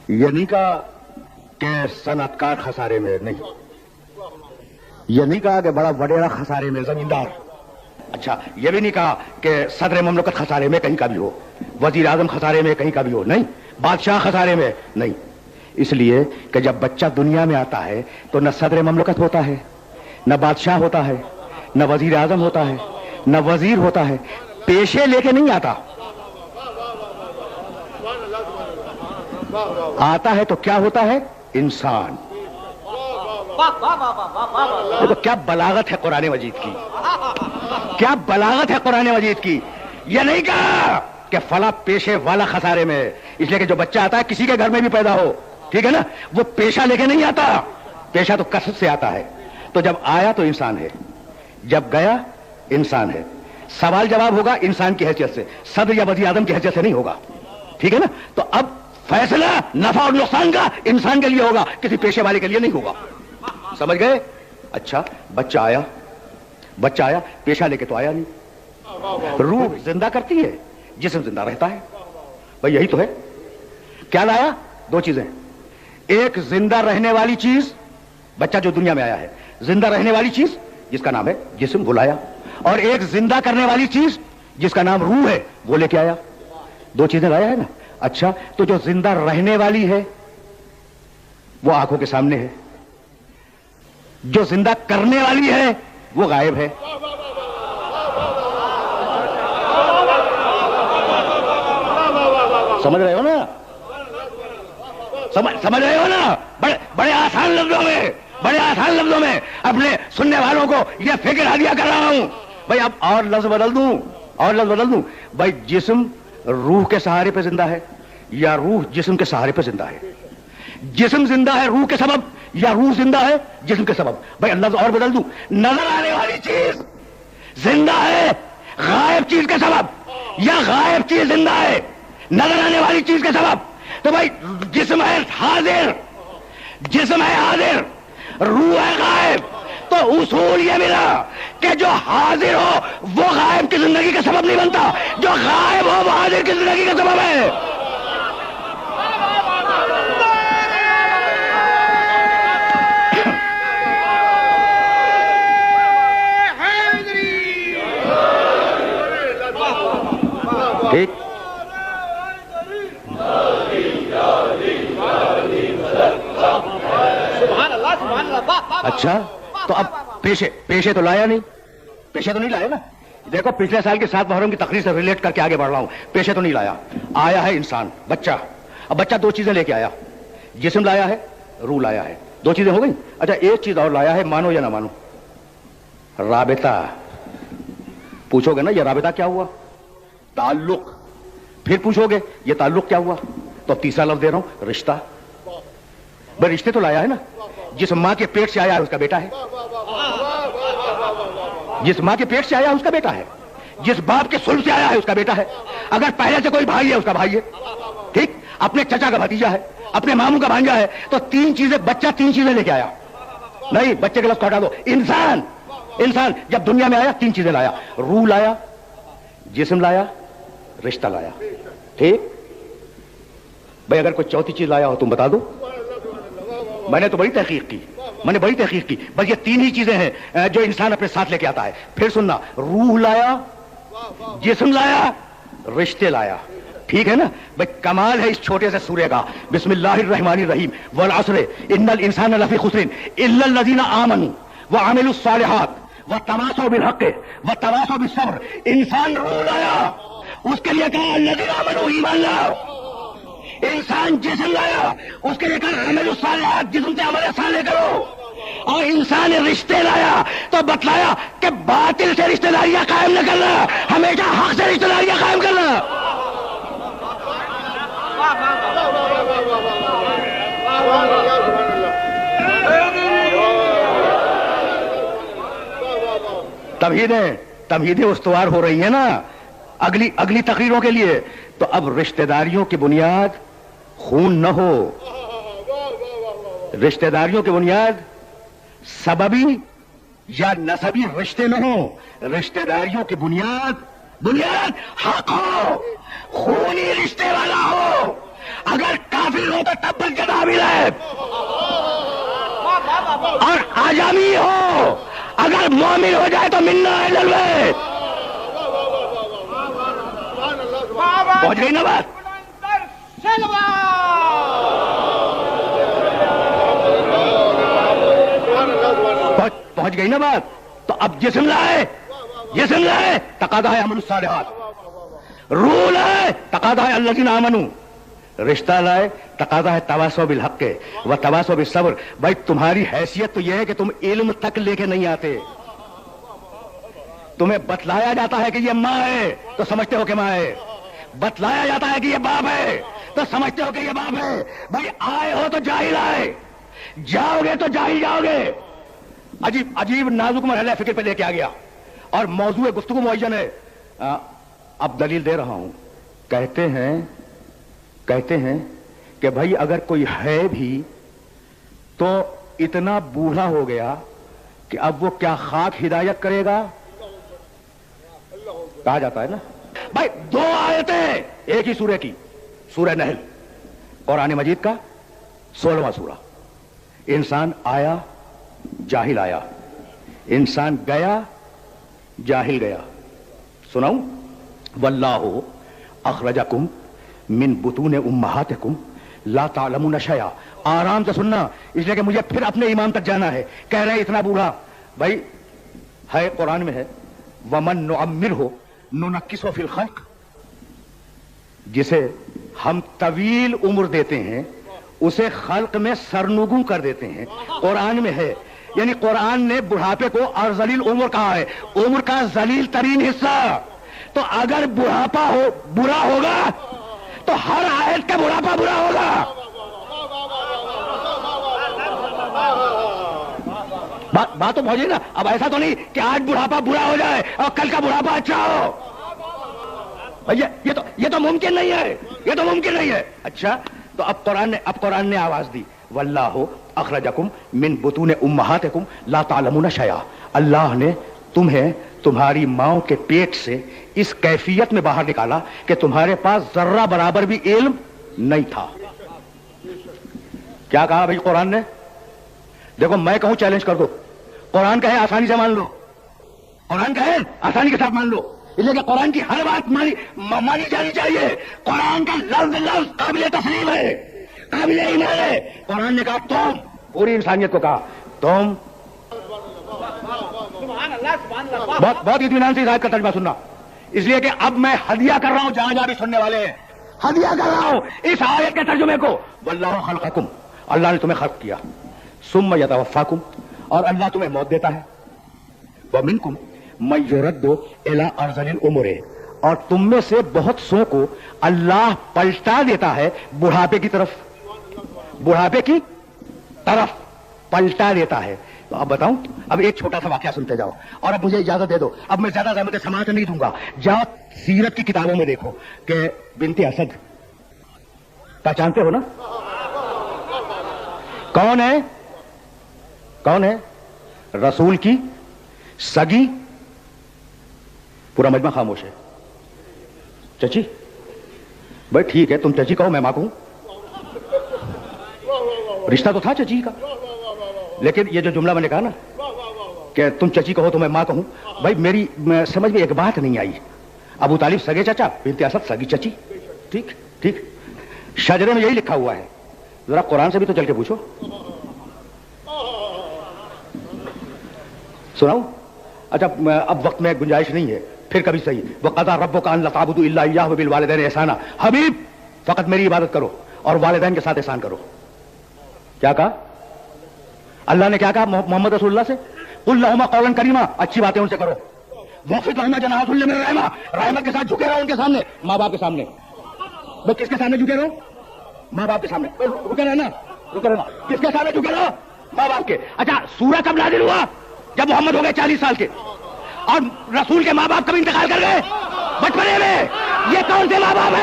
یہ نہیں کہا کہ صنعت کار خسارے میں نہیں، یہ نہیں کہا کہ بڑا وڈیرا خسارے میں زمیندار، اچھا یہ بھی نہیں کہا کہ صدر مملکت خسارے میں کہیں کا بھی ہو، وزیر اعظم خسارے میں کہیں کا بھی ہو، نہیں، بادشاہ خسارے میں نہیں، اس لیے کہ جب بچہ دنیا میں آتا ہے تو نہ صدر مملکت ہوتا ہے، نہ بادشاہ ہوتا ہے، نہ وزیر اعظم ہوتا ہے، نہ وزیر ہوتا ہے، پیشے لے کے نہیں آتا، آتا ہے تو کیا ہوتا ہے؟ انسان۔ تو کیا بلاغت ہے قرآن مجید کی، کیا بلاغت ہے قرآن مجید کی۔ یہ نہیں کہا کہ فلاں پیشے والا خسارے میں، اس لیے کہ جو بچہ آتا ہے کسی کے گھر میں بھی پیدا ہو، ٹھیک ہے نا، وہ پیشہ لے کے نہیں آتا، پیشہ تو کسب سے آتا ہے، تو جب آیا تو انسان ہے، جب گیا انسان ہے، سوال جواب ہوگا انسان کی حیثیت سے، صدر یا وزیر اعظم کی حیثیت سے نہیں ہوگا، ٹھیک ہے نا۔ تو اب فیصلہ نفع اور نقصان کا انسان کے لیے ہوگا، کسی پیشے والے کے لیے نہیں ہوگا، سمجھ گئے؟ اچھا بچہ آیا پیشہ لے کے تو آیا نہیں، روح زندہ کرتی ہے، جسم زندہ رہتا ہے، بھئی یہی تو ہے۔ کیا لایا؟ دو چیزیں، ایک زندہ رہنے والی چیز، بچہ جو دنیا میں آیا ہے زندہ رہنے والی چیز جس کا نام ہے جسم، وہ لایا، اور ایک زندہ کرنے والی چیز جس کا نام روح ہے وہ لے کے آیا، دو چیزیں لایا ہے نا۔ اچھا تو جو زندہ رہنے والی ہے وہ آنکھوں کے سامنے ہے، جو زندہ کرنے والی ہے وہ غائب ہے۔ سمجھ رہے ہو نا؟ سمجھ رہے ہو نا؟ بڑے آسان لفظوں میں اپنے سننے والوں کو یہ فکر ہدیہ کر رہا ہوں۔ بھائی اب اور لفظ بدل دوں، بھائی جسم روح کے سہارے پہ زندہ ہے یا روح جسم کے سہارے پہ زندہ ہے؟ جسم زندہ ہے روح کے سبب یا روح زندہ ہے جسم کے سبب؟ بھائی لفظ اور بدل دوں، نظر آنے والی چیز زندہ ہے غائب چیز کے سبب یا غائب چیز زندہ ہے نظر آنے والی چیز کے سبب؟ تو بھائی جسم ہے حاضر، روح ہے غائب، تو اصول یہ ملا کہ جو حاضر ہو وہ غائب کی زندگی کا سبب نہیں بنتا، جو غائب ہو وہ حاضر کی زندگی کا سبب ہے۔ ٹھیک؟ اچھا تو اب پیشے تو لایا نہیں، پیشے تو نہیں لایا نا۔ دیکھو پچھلے سال کے 7 محرم کی تقریر سے ریلیٹ کر کے آگے بڑھ رہا ہوں، پیشے تو نہیں لایا، آیا ہے انسان، بچہ۔ اب بچہ دو چیزیں لے کے آیا، جسم لایا ہے، روح لایا ہے، دو چیزیں ہو گئی۔ اچھا ایک چیز اور لایا ہے، مانو یا نہ مانو، رابطہ۔ پوچھو گے نا یہ رابطہ کیا ہوا؟ تعلق۔ پھر پوچھو گے یہ تعلق کیا ہوا؟ تو اب تیسرا لفظ دے رہا ہوں، رشتہ۔ بھائی رشتے تو لایا ہے نا، جس ماں کے پیٹ سے آیا ہے اس کا بیٹا ہے، جس ماں کے پیٹ سے آیا ہے اس کا بیٹا ہے، جس باپ کے سلب سے آیا ہے اس کا بیٹا ہے، اگر پہلے سے کوئی بھائی ہے اس کا بھائی ہے، ٹھیک، اپنے چچا کا بھتیجا ہے، اپنے ماموں کا بھانجا ہے، تو بچہ تین چیزیں لے کے آیا۔ نہیں بچے کے لفظ کو ہٹا دو، انسان جب دنیا میں آیا 3 چیزیں لایا، روح لایا، جسم لایا، رشتہ لایا، ٹھیک۔ بھائی اگر کوئی چوتھی چیز لایا ہو تم بتا دو۔ میں نے بڑی تحقیق کی، بس یہ 3 ہی چیزیں ہیں جو انسان اپنے ساتھ لے کے آتا ہے۔ پھر سننا، روح لایا، جسم لایا، رشتے لایا، ٹھیک ہے نا۔ بھائی کمال ہے اس چھوٹے سے سورے کا، بسم اللہ الرحمن الرحیم، والعصر ان الانسان لفی خسر الا الذین آمنوا وعملوا الصالحات وتواصوا بالحق وتواصوا بالصبر۔ انسان روح لایا، اس کے لیے کہا الذین آمنوا، ایمان لاؤ۔ انسان جسم لایا، اس کے لیے کہا عملوا الصالحات، جسم سے عمل صالح کرو۔ اور انسان رشتے لایا تو بتلایا کہ باطل سے رشتہ داریاں قائم نہ کرنا، ہمیشہ حق سے رشتہ داریاں قائم کرنا۔ تمہیدیں استوار ہو رہی ہیں نا اگلی تقریروں کے لیے۔ تو اب رشتہ داریوں کی بنیاد خون نہ ہو، رشتہ داریوں کی بنیاد سببی یا نسبی رشتے نہ ہو، رشتہ داریوں کی بنیاد حق ہو، خونی رشتے والا ہو۔ اگر کافر ہو تو تب بن کے حامل ہے، اور آجامی ہو اگر مومن ہو جائے تو منا ہے جلوے. پہنچ گئی نا بات؟ پہنچ گئی نا بات؟ تو اب جسم لائے، جسم لائے تقاضا ہے عمل الصالحات، روح لائے تقاضا ہے الذین آمنوا، رشتہ لائے تقاضا ہے تواصوا بالحق و تواصوا بالصبر. بھائی تمہاری حیثیت تو یہ ہے کہ تم علم تک لے کے نہیں آتے، تمہیں بتلایا جاتا ہے کہ یہ ماں ہے تو سمجھتے ہو کہ ماں ہے، بتلایا جاتا ہے کہ یہ باپ ہے تو سمجھتے ہو کہ یہ باپ ہے. بھائی آئے ہو تو جاہل آئے، جاؤ گے تو جاہل جاؤ گے. عجیب عجیب نازک مرحلہ فکر پہ لے کے آ گیا، اور موضوع گفتگو معین ہے. اب دلیل دے رہا ہوں. کہتے ہیں کہ بھائی اگر کوئی ہے بھی تو اتنا بوڑھا ہو گیا کہ اب وہ کیا خاک ہدایت کرے گا، کہا جاتا ہے نا. بھائی دو آیتیں ایک ہی سورہ کی، سورہ نحل قرآن مجید کا 16واں سورہ. انسان آیا جاہل آیا، انسان گیا جاہل گیا. سناؤں؟ واللہ اخرجکم من بطون امہاتکم لا تعلمون شیئا. آرام سے سننا، اس لیے کہ مجھے پھر اپنے امام تک جانا ہے. کہہ رہے ہیں اتنا بوڑھا، بھائی ہے قرآن میں ہے ومن نعمرہ ننکسہ فی الخلق، جسے ہم طویل عمر دیتے ہیں اسے خلق میں سرنگوں کر دیتے ہیں. قرآن میں ہے، یعنی قرآن نے بڑھاپے کو ارذلیل عمر کہا ہے، عمر کا ذلیل ترین حصہ. تو اگر بڑھاپا ہو برا ہوگا تو ہر آیت کا بڑھاپا برا ہوگا. بات تو پہنچی نا. اب ایسا تو نہیں کہ آج بڑھاپا برا ہو جائے اور کل کا بڑھاپا اچھا ہو. یہ تو ممکن نہیں ہے، یہ تو ممکن نہیں ہے. اچھا تو اب قرآن نے آواز دی واللہ اخرجکم من بطون امہاتکم لا تعلمون شیئا. اللہ نے تمہیں تمہاری ماؤں کے پیٹ سے اس کیفیت میں باہر نکالا کہ تمہارے پاس ذرہ برابر بھی علم نہیں تھا. کیا کہا بھائی قرآن نے؟ دیکھو میں کہوں چیلنج کر دو، قرآن کہے آسانی سے مان لو، قرآن کہے آسانی کے ساتھ مان لو. اس لیے کہ قرآن کی ہر بات مانی جانی چاہیے. قرآن کا لفظ قابل تسلیم ہے، قابل ایمان ہے. قرآن نے کہا تم، پوری انسانیت کو کہا تم. بہت اطمینان سے ہدایت کا ترجمہ سننا، اس لیے کہ اب میں ہدیہ کر رہا ہوں جہاں جہاں بھی سننے والے ہیں، ہدیہ کر رہا ہوں اس آیت کے ترجمے کو. واللہ خلقکم، اللہ نے تمہیں خلق کیا. ثم یتوفاکم، اور اللہ تمہیں موت دیتا ہے. ومنکم من یرد الی ارذل العمر، اور تم میں سے بہت سو کو اللہ پلٹا دیتا ہے بڑھاپے کی طرف، بڑھاپے کی طرف پلٹا دیتا ہے. تو اب بتاؤں، اب ایک چھوٹا سا واقعہ سنتے جاؤ اور اب مجھے اجازت دے دو. اب میں زیادہ زحمت سماعت نہیں دوں گا. جاؤ سیرت کی کتابوں میں دیکھو کہ بنت اسد پہچانتے ہو نا کون ہے؟ کون ہے؟ رسول کی سگی. پورا مجمع خاموش ہے. چچی؟ بھائی ٹھیک ہے تم چچی کہو میں ماں کہوں، رشتہ تو تھا چچی کا. لیکن یہ جو جملہ میں نے کہا نا کہ تم چچی کہو تو میں ماں کہوں، بھائی میری سمجھ میں ایک بات نہیں آئی. ابو طالب سگے چچا، بنت اسد سگی چچی. ٹھیک ٹھیک، شجرے میں یہی لکھا ہوا ہے. ذرا قرآن سے بھی تو چل کے پوچھو. سناؤں؟ اچھا اب وقت میں گنجائش نہیں ہے، پھر کبھی صحیح. وَقَضَىٰ رَبُّكَ أَن لَّا تَعْبُدُوا إِلَّا إِيَّاهُ وَبِالْوَالِدَيْنِ إِحْسَانًا. حبیب فقط میری عبادت کرو اور والدین کے ساتھ احسان کرو. کیا کہا اللہ نے؟ کیا کہا محمد رسول اللہ سے؟ قُل لَّهُمَا قَوْلًا كَرِيمًا، اچھی باتیں ان سے کرو. وَاخْفِضْ لَهُمَا جَنَاحَ الذُّلِّ مِنَ الرَّحْمَةِ، رحمت کے ساتھ جھکے رہو ان کے سامنے، ماں باپ کے سامنے. وہ کس کے سامنے جھکے رہو؟ ماں باپ کے سامنے. رکے رہنا، رکے رہنا. کس کے سامنے جھکے رہو؟ ماں باپ کے. اچھا سورہ کب نازل ہوا؟ جب محمد ہو گئے 40 سال کے، اور رسول کے ماں باپ کب انتقال کر گئے؟ بچپنے میں. یہ کون سے ماں باپ ہیں؟